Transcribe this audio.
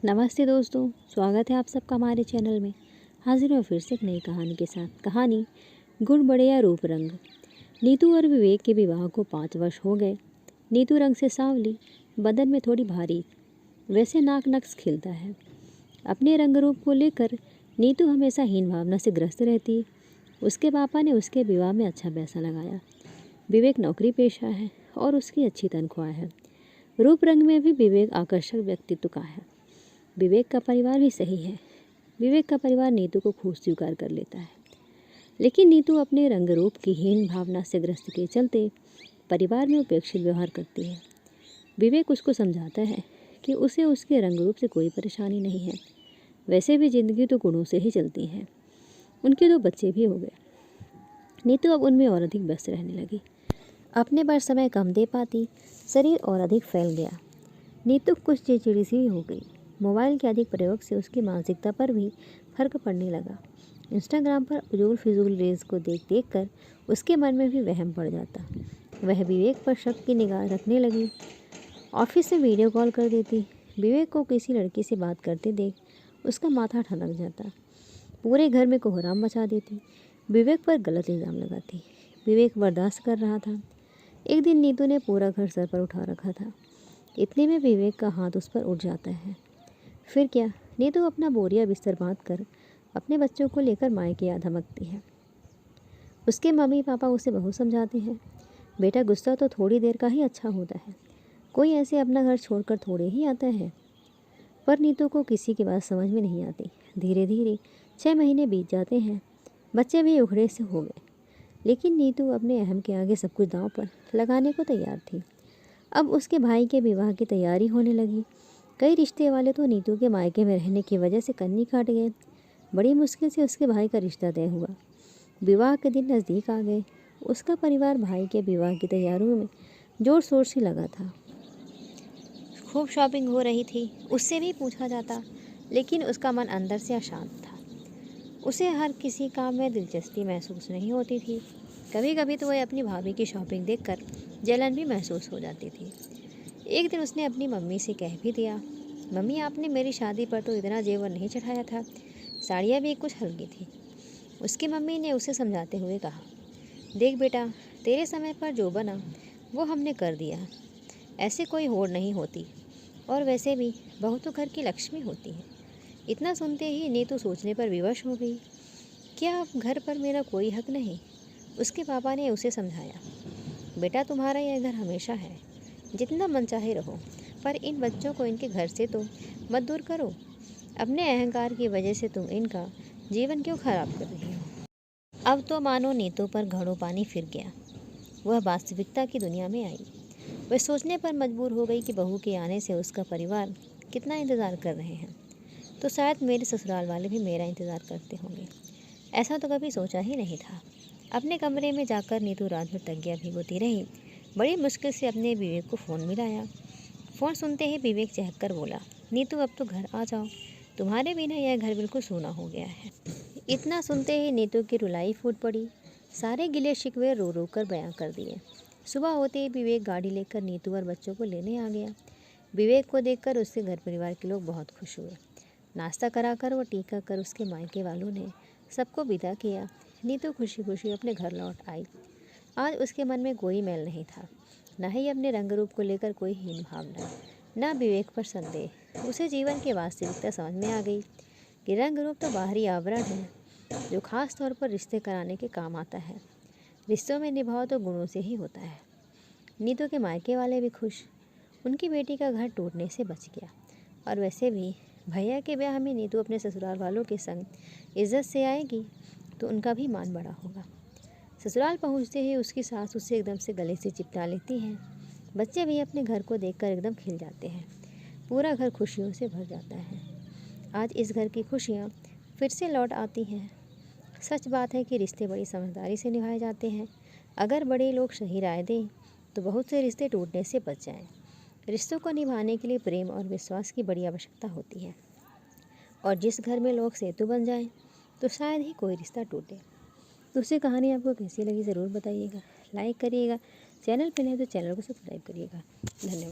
नमस्ते दोस्तों, स्वागत है आप सबका हमारे चैनल में। हाजिर हूँ फिर से एक नई कहानी के साथ। कहानी गुण बढ़िया रूप रंग। नीतू और विवेक के विवाह को 5 वर्ष हो गए। नीतू रंग से सांवली, बदन में थोड़ी भारी, वैसे नाक नक्श खिलता है। अपने रंग रूप को लेकर नीतू हमेशा हीन भावना से ग्रस्त रहती। उसके पापा ने उसके विवाह में अच्छा पैसा लगाया। विवेक नौकरी पेशा है और उसकी अच्छी तनख्वाह है। रूप रंग में भी विवेक आकर्षक व्यक्तित्व का है। विवेक का परिवार भी सही है। विवेक का परिवार नीतू को खूब स्वीकार कर लेता है, लेकिन नीतू अपने रंग रूप की हीन भावना से ग्रस्त के चलते परिवार में उपेक्षित व्यवहार करती है। विवेक उसको समझाता है कि उसे उसके रंग रूप से कोई परेशानी नहीं है। वैसे भी जिंदगी तो गुणों से ही चलती है। उनके 2 बच्चे भी हो गए। नीतू अब उनमें और अधिक व्यस्त रहने लगी। अपने पर समय कम दे पाती, शरीर और अधिक फैल गया। नीतू कुछ चिड़चिड़ी सी हो गई। मोबाइल के अधिक प्रयोग से उसकी मानसिकता पर भी फर्क पड़ने लगा। इंस्टाग्राम पर उजूल फिजूल रील्स को देख देख कर उसके मन में भी वहम पड़ जाता। वह विवेक पर शक की निगाह रखने लगी। ऑफिस से वीडियो कॉल कर देती। विवेक को किसी लड़की से बात करते देख उसका माथा ठनक जाता। पूरे घर में कोहराम मचा देती। विवेक पर गलत इल्ज़ाम लगाती। विवेक बर्दाश्त कर रहा था। एक दिन नीतू ने पूरा घर सर पर उठा रखा था। इतने में विवेक का हाथ उस पर उठ जाता है। फिर क्या, नीतू अपना बोरिया बिस्तर बांध कर अपने बच्चों को लेकर मायके आ धमकती है। उसके मम्मी पापा उसे बहुत समझाते हैं, बेटा गुस्सा तो थोड़ी देर का ही अच्छा होता है, कोई ऐसे अपना घर छोड़कर थोड़े ही आता है। पर नीतू को किसी की बात समझ में नहीं आती। धीरे धीरे 6 महीने बीत जाते हैं। बच्चे भी उखड़े से हो गए, लेकिन नीतू अपने अहम के आगे सब कुछ दांव पर लगाने को तैयार थी। अब उसके भाई के विवाह की तैयारी होने लगी। कई रिश्ते वाले तो नीतू के मायके में रहने की वजह से कन्नी काट गए। बड़ी मुश्किल से उसके भाई का रिश्ता तय हुआ। विवाह के दिन नज़दीक आ गए। उसका परिवार भाई के विवाह की तैयारियों में जोर शोर से लगा था। खूब शॉपिंग हो रही थी। उससे भी पूछा जाता, लेकिन उसका मन अंदर से अशांत था। उसे हर किसी काम में दिलचस्पी महसूस नहीं होती थी। कभी कभी तो वह अपनी भाभी की शॉपिंग देखकर जलन भी महसूस हो जाती थी। एक दिन उसने अपनी मम्मी से कह भी दिया, मम्मी आपने मेरी शादी पर तो इतना जेवर नहीं चढ़ाया था, साड़ियाँ भी कुछ हल्की थी। उसकी मम्मी ने उसे समझाते हुए कहा, देख बेटा, तेरे समय पर जो बना वो हमने कर दिया, ऐसे कोई होड़ नहीं होती, और वैसे भी बहू तो घर की लक्ष्मी होती है। इतना सुनते ही नीतू सोचने पर विवश हो गई। क्या अब घर पर मेरा कोई हक नहीं? उसके पापा ने उसे समझाया, बेटा तुम्हारा यह घर हमेशा है, जितना मन चाहे रहो, पर इन बच्चों को इनके घर से तो मत दूर करो। अपने अहंकार की वजह से तुम इनका जीवन क्यों खराब कर रही हो? अब तो मानो नीतू पर घड़ों पानी फिर गया। वह वास्तविकता की दुनिया में आई। वह सोचने पर मजबूर हो गई कि बहू के आने से उसका परिवार कितना इंतज़ार कर रहे हैं, तो शायद मेरे ससुराल वाले भी मेरा इंतज़ार करते होंगे। ऐसा तो कभी सोचा ही नहीं था। अपने कमरे में जाकर नीतू रात भर तकिया भिगोती रही। बड़ी मुश्किल से अपने विवेक को फ़ोन मिलाया। फ़ोन सुनते ही विवेक चहक कर बोला, नीतू अब तो घर आ जाओ, तुम्हारे बिना यह घर बिल्कुल सूना हो गया है। इतना सुनते ही नीतू की रुलाई फूट पड़ी। सारे गिले शिकवे रो रो कर बयां कर दिए। सुबह होते ही विवेक गाड़ी लेकर नीतू और बच्चों को लेने आ गया। विवेक को देखकर उसके घर परिवार के लोग बहुत खुश हुए। नाश्ता कराकर व टीका कर उसके मायके वालों ने सबको विदा किया। नीतू खुशी खुशी अपने घर लौट आई। आज उसके मन में कोई मैल नहीं था, न ही अपने रंग रूप को लेकर कोई हीन भावना, न विवेक पर संदेह। उसे जीवन की वास्तविकता समझ में आ गई कि रंग रूप तो बाहरी आवरण है, जो खास तौर पर रिश्ते कराने के काम आता है। रिश्तों में निभाव तो गुणों से ही होता है। नीतू के मायके वाले भी खुश। उनकी बेटी का घर टूटने से बच गया। और वैसे भी भैया के ब्याह में नीतू अपने ससुराल वालों के संग इज्जत से आएगी, तो उनका भी मान बड़ा होगा। ससुराल पहुंचते ही उसकी सास उसे एकदम से गले से चिपटा लेती है। बच्चे भी अपने घर को देखकर एकदम खिल जाते हैं। पूरा घर खुशियों से भर जाता है। आज इस घर की खुशियाँ फिर से लौट आती हैं। सच बात है कि रिश्ते बड़ी समझदारी से निभाए जाते हैं। अगर बड़े लोग सही राय दें तो बहुत से रिश्ते टूटने से बच जाएं। रिश्तों को निभाने के लिए प्रेम और विश्वास की बड़ी आवश्यकता होती है, और जिस घर में लोग सेतु बन जाएं तो शायद ही कोई रिश्ता टूटे। दूसरी कहानी आपको कैसी लगी ज़रूर बताइएगा। लाइक करिएगा, चैनल पे नहीं तो चैनल को सब्सक्राइब करिएगा। धन्यवाद।